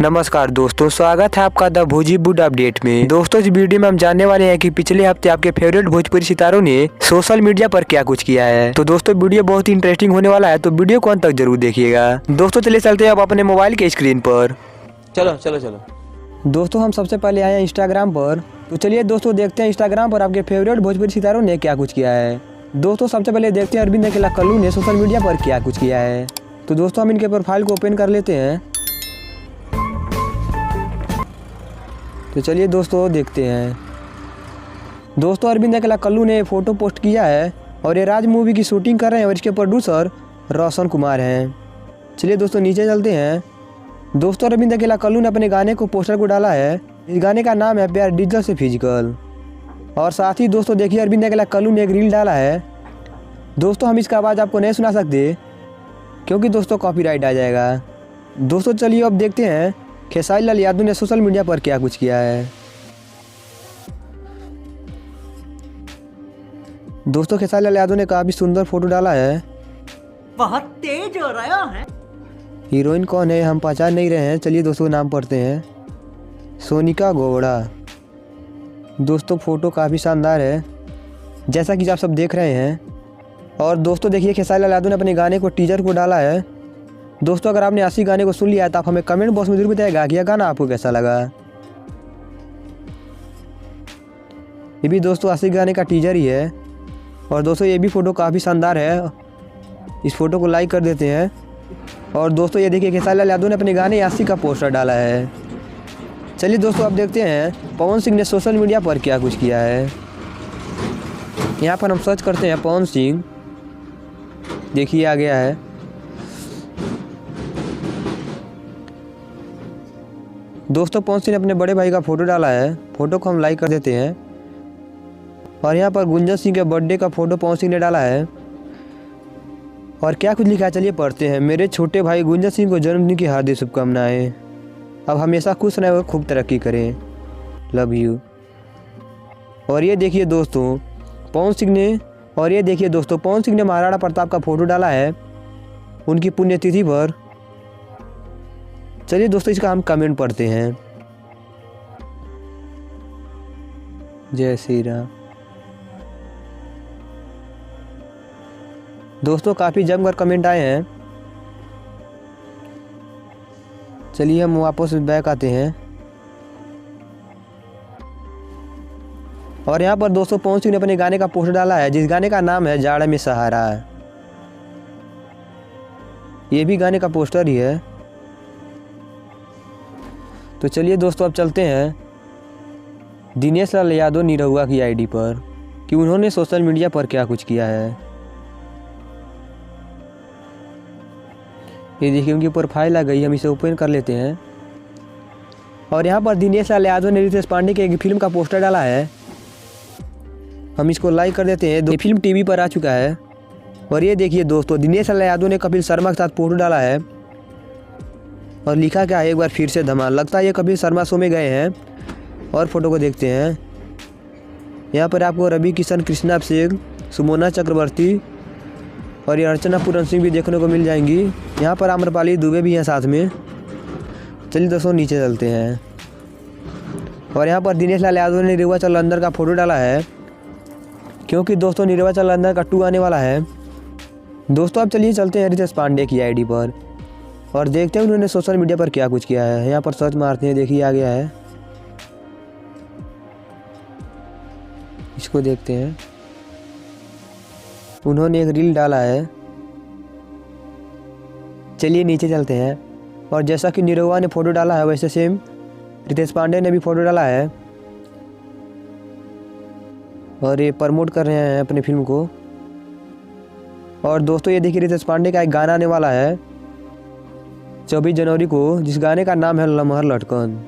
नमस्कार दोस्तों, स्वागत है आपका द भोजीवुड अपडेट में। दोस्तों, इस वीडियो में हम जानने वाले हैं कि पिछले हफ्ते आपके फेवरेट भोजपुरी सितारों ने सोशल मीडिया पर क्या कुछ किया है। तो दोस्तों, वीडियो बहुत ही इंटरेस्टिंग होने वाला है, तो वीडियो को अंत तक जरूर देखिएगा। दोस्तों चलिए चलते हैं अब अपने मोबाइल के स्क्रीन पर। चलो। दोस्तों, हम सबसे पहले आए हैं इंस्टाग्राम पर। तो चलिए दोस्तों देखते हैं इंस्टाग्राम पर आपके फेवरेट भोजपुरी सितारों ने क्या कुछ किया है। दोस्तों सबसे पहले देखते हैं अरविंद अकेला कल्लू ने सोशल मीडिया पर क्या कुछ किया है। तो दोस्तों हम इनके प्रोफाइल को ओपन कर लेते हैं। तो चलिए दोस्तों देखते हैं। दोस्तों अरविंद अकेला कल्लू ने फ़ोटो पोस्ट किया है और ये राज मूवी की शूटिंग कर रहे हैं और इसके प्रोड्यूसर रोशन कुमार हैं। चलिए दोस्तों नीचे चलते हैं। दोस्तों अरविंद अकेला कल्लू ने अपने गाने को पोस्टर को डाला है। इस गाने का नाम है प्यार डिजिटल से फिजिकल। और साथ ही दोस्तों देखिए अरविंद अकेला कल्लू ने एक रील डाला है। दोस्तों हम इसका आवाज़ आपको नहीं सुना सकते क्योंकि दोस्तों कॉपीराइट आ जाएगा। दोस्तों चलिए अब देखते हैं खेसारी लाल यादव ने सोशल मीडिया पर क्या कुछ किया है। दोस्तों खेसारी लाल यादव ने काफ़ी सुंदर फोटो डाला है। बहुत तेज हो रहा है। हीरोइन कौन है हम पहचान नहीं रहे हैं। चलिए दोस्तों नाम पढ़ते हैं, सोनिका गौड़ा। दोस्तों फोटो काफ़ी शानदार है जैसा कि आप सब देख रहे हैं। और दोस्तों देखिए खेसारी लाल यादव ने अपने गाने को टीजर को डाला है। दोस्तों अगर आपने आशिक गाने को सुन लिया है तो आप हमें कमेंट बॉक्स में जरूर बताइएगा कि यह गाना आपको कैसा लगा। ये भी दोस्तों आशिक गाने का टीजर ही है। और दोस्तों ये भी फ़ोटो काफ़ी शानदार है, इस फोटो को लाइक कर देते हैं। और दोस्तों ये देखिए खेसारी लाल यादव ने अपने गाने आशिक का पोस्टर डाला है। चलिए दोस्तों अब देखते हैं पवन सिंह ने सोशल मीडिया पर क्या कुछ किया है। यहाँ पर हम सर्च करते हैं पवन सिंह, देखिए आ गया है। दोस्तों पवन सिंह ने अपने बड़े भाई का फ़ोटो डाला है, फ़ोटो को हम लाइक कर देते हैं। और यहाँ पर गुंजन सिंह के बर्थडे का फ़ोटो पवन सिंह ने डाला है। और क्या कुछ लिखा है चलिए पढ़ते हैं। मेरे छोटे भाई गुंजन सिंह को जन्मदिन की हार्दिक शुभकामनाएं। अब हमेशा खुश रहें और खूब तरक्की करें, लव यू। और ये देखिए दोस्तों पवन सिंह ने महाराणा प्रताप का फ़ोटो डाला है उनकी पुण्यतिथि पर। चलिए दोस्तों इसका हम कमेंट पढ़ते हैं, जय श्री राम। दोस्तों काफ़ी जमकर कमेंट आए हैं। चलिए हम वापस बैक आते हैं। और यहाँ पर दोस्तों पवन सिंह ने अपने गाने का पोस्टर डाला है जिस गाने का नाम है जाड़ा में सहारा। ये भी गाने का पोस्टर ही है। तो चलिए दोस्तों अब चलते हैं दिनेश लाल यादव निरहुआ की आईडी पर कि उन्होंने सोशल मीडिया पर क्या कुछ किया है। ये देखिए उनकी प्रोफाइल आ गई, हम इसे ओपन कर लेते हैं। और यहाँ पर दिनेश लाल यादव ने रितेश पांडे के एक फिल्म का पोस्टर डाला है, हम इसको लाइक कर देते हैं। ये फिल्म टीवी पर आ चुका है। और ये देखिए दोस्तों दिनेश लाल यादव ने कपिल शर्मा के साथ फोटो डाला है और लिखा क्या है एक बार फिर से धमाल। लगता है ये कपिल शर्मा शो में गए हैं। और फोटो को देखते हैं। यहाँ पर आपको रवि किशन, कृष्णा अभिषेक, सुमोना चक्रवर्ती और ये अर्चना पूरन सिंह भी देखने को मिल जाएंगी। यहाँ पर आम्रपाली दुबे भी हैं साथ में। चलिए दोस्तों नीचे चलते हैं। और यहाँ पर दिनेश लाल यादव ने निरहुआ चल अंदर का फ़ोटो डाला है क्योंकि दोस्तों निरहुआ चल अंदर का 2 आने वाला है। दोस्तों अब चलिए चलते हैं रितेश पांडे की आईडी पर और देखते हैं उन्होंने सोशल मीडिया पर क्या कुछ किया है। यहाँ पर सर्च मारते हैं, देखिए आ गया है, इसको देखते हैं। उन्होंने एक रील डाला है। चलिए नीचे चलते हैं। और जैसा कि निरहुआ ने फ़ोटो डाला है वैसे सेम रितेश पांडे ने भी फ़ोटो डाला है और ये प्रमोट कर रहे हैं अपनी फिल्म को। और दोस्तों ये देखिए रितेश पांडे का एक गाना आने वाला है 24 जनवरी को, जिस गाने का नाम है लम्हर लटकन।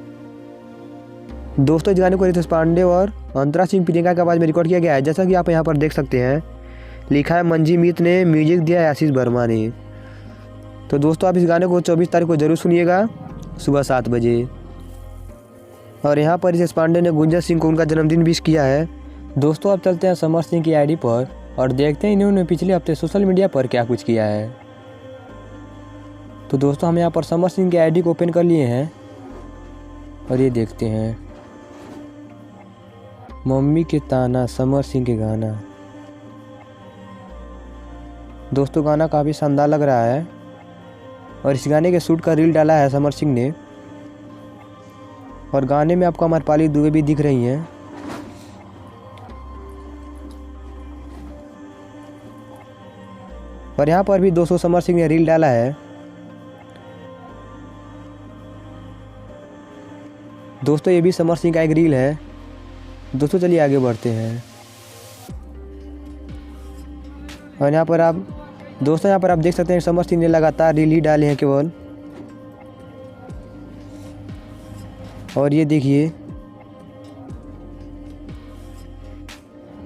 दोस्तों इस गाने को रितेश पांडे और अंतरा सिंह प्रियंका की आवाज़ में रिकॉर्ड किया गया है जैसा कि आप यहाँ पर देख सकते हैं। लिखा है मंजी मीत ने, म्यूजिक दिया है आशीष वर्मा ने। तो दोस्तों आप इस गाने को 24 तारीख को जरूर सुनिएगा सुबह 7 बजे। और यहाँ पर रितेश पांडे ने गुंजन सिंह को उनका जन्मदिन विश किया है। दोस्तों अब चलते हैं समर सिंह की आईडी पर और देखते हैं इन्होंने पिछले हफ्ते सोशल मीडिया पर क्या कुछ किया है। तो दोस्तों हम यहाँ पर समर सिंह की आईडी को ओपन कर लिए हैं। और ये देखते हैं मम्मी के ताना, समर सिंह के गाना। दोस्तों गाना काफ़ी शानदार लग रहा है और इस गाने के शूट का रील डाला है समर सिंह ने। और गाने में आपको अमरपाली दुबे भी दिख रही हैं। और यहाँ पर भी दोस्तों समर सिंह ने रील डाला है। दोस्तों ये भी समर सिंह का एक रील है। दोस्तों चलिए आगे बढ़ते हैं। और यहाँ पर आप देख सकते हैं समर सिंह ने लगातार रील ही डाले हैं केवल। और ये देखिए,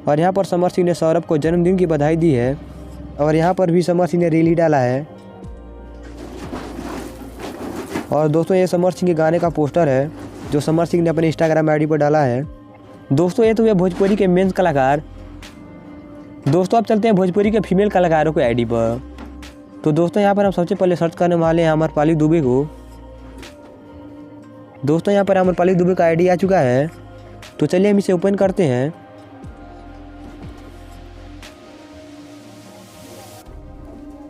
और यहाँ पर समर सिंह ने सौरभ को जन्मदिन की बधाई दी है। और यहाँ पर भी समर सिंह ने रील ही डाला है। और दोस्तों ये समर सिंह के गाने का पोस्टर है जो समर सिंह ने अपने इंस्टाग्राम आईडी पर डाला है। दोस्तों ये तो हुए भोजपुरी के मेंस कलाकार। दोस्तों अब चलते हैं भोजपुरी के फीमेल कलाकारों के आईडी पर। तो दोस्तों यहाँ पर हम सबसे पहले सर्च करने वाले हैं अमरपाली दुबे को। दोस्तों यहाँ पर अमरपाली दुबे का आईडी आ चुका है। तो चलिए हम इसे ओपन करते हैं।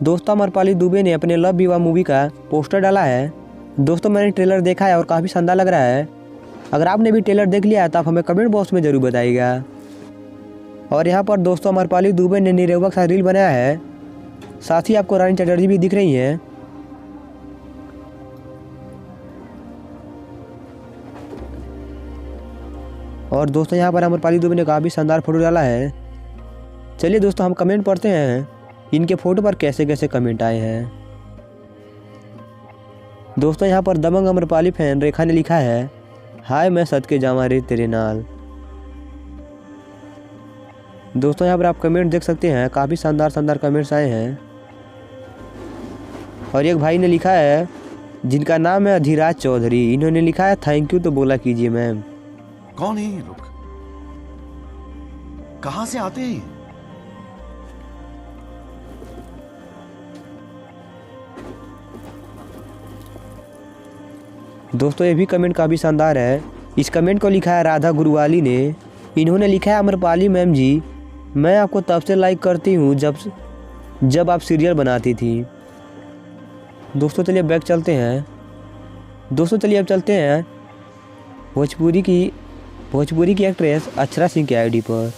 दोस्तों अमरपाली दुबे ने अपने लव विवाह मूवी का पोस्टर डाला है। दोस्तों मैंने ट्रेलर देखा है और काफ़ी शानदार लग रहा है। अगर आपने भी ट्रेलर देख लिया है तो आप हमें कमेंट बॉक्स में ज़रूर बताइएगा। और यहाँ पर दोस्तों अमरपाली दुबे ने निरेवक सा रील बनाया है। साथ ही आपको रानी चटर्जी भी दिख रही हैं। और दोस्तों यहाँ पर अमरपाली दुबे ने काफ़ी शानदार फोटो डाला है। चलिए दोस्तों हम कमेंट पढ़ते हैं इनके फ़ोटो पर कैसे कैसे कमेंट आए हैं। दोस्तों यहाँ पर दबंग अमरपाली फैन रेखा ने लिखा है, हाय मैं सद के जावा रे तेरे नाल। दोस्तों यहाँ पर आप कमेंट देख सकते हैं, काफ़ी शानदार कमेंट्स आए हैं। और एक भाई ने लिखा है जिनका नाम है अधिराज चौधरी, इन्होंने लिखा है थैंक यू तो बोला कीजिए मैम। कौन है ये लोग? कहां से आते हैं? दोस्तों ये भी कमेंट काफ़ी शानदार है। इस कमेंट को लिखा है राधा गुरुवाली ने। इन्होंने लिखा है अमरपाली मैम जी, मैं आपको तब से लाइक करती हूँ जब आप सीरियल बनाती थी। दोस्तों चलिए बैक चलते हैं। दोस्तों चलिए अब चलते हैं भोजपुरी की एक्ट्रेस अक्षरा सिंह के आईडी पर।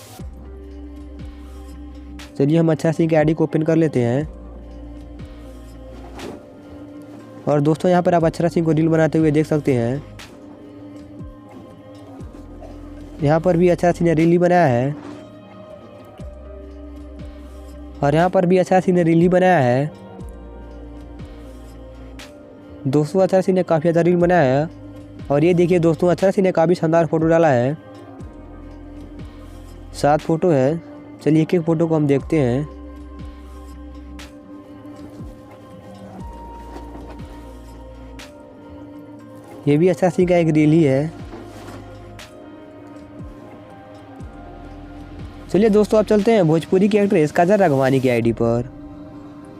चलिए हम अक्षरा सिंह के आईडी को ओपन कर लेते हैं। और दोस्तों यहाँ पर आप अक्षरा सिंह को रील बनाते हुए देख सकते हैं। यहाँ पर भी अक्षरा सिंह ने रील ही बनाया है। और यहाँ पर भी अक्षरा सिंह ने रील ही बनाया है। दोस्तों अक्षरा सिंह ने काफ़ी ज़्यादा रील बनाया है। और ये देखिए दोस्तों अक्षरा सिंह ने काफ़ी शानदार फोटो डाला है। 7 फोटो है। चलिए एक एक फोटो को हम देखते हैं। ये भी अक्षरा सिंह का एक रील ही है। चलिए दोस्तों अब चलते हैं भोजपुरी की एक्ट्रेस काजल राघवानी की आईडी पर।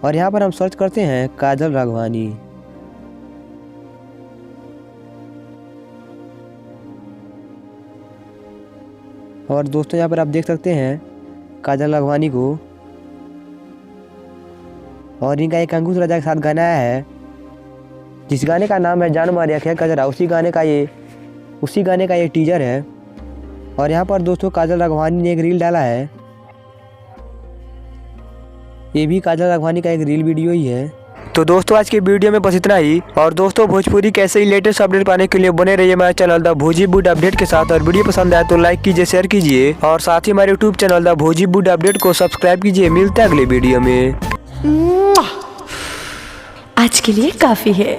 और यहाँ पर हम सर्च करते हैं काजल राघवानी। और दोस्तों यहाँ पर आप देख सकते हैं काजल राघवानी को। और इनका एक अंकुश राजा के साथ गाना आया है जिस गाने का नाम है जान मारिया खे कजरा। उसी गाने का ये टीजर है। और यहाँ पर दोस्तों काजल राघवानी ने एक रील डाला है। ये भी काजल राघवानी का एक रील वीडियो ही है। तो दोस्तों आज की वीडियो में बस इतना ही। और दोस्तों भोजपुरी के ऐसे ही लेटेस्ट अपडेट पाने के लिए बने रहिए हमारे चैनल द भोजीवुड अपडेट के साथ। और वीडियो पसंद आए तो लाइक कीजिए, शेयर कीजिए और साथ ही हमारे यूट्यूब चैनल द भोजीवुड अपडेट को सब्सक्राइब कीजिए। मिलते हैं अगले वीडियो में। आज के लिए काफी है।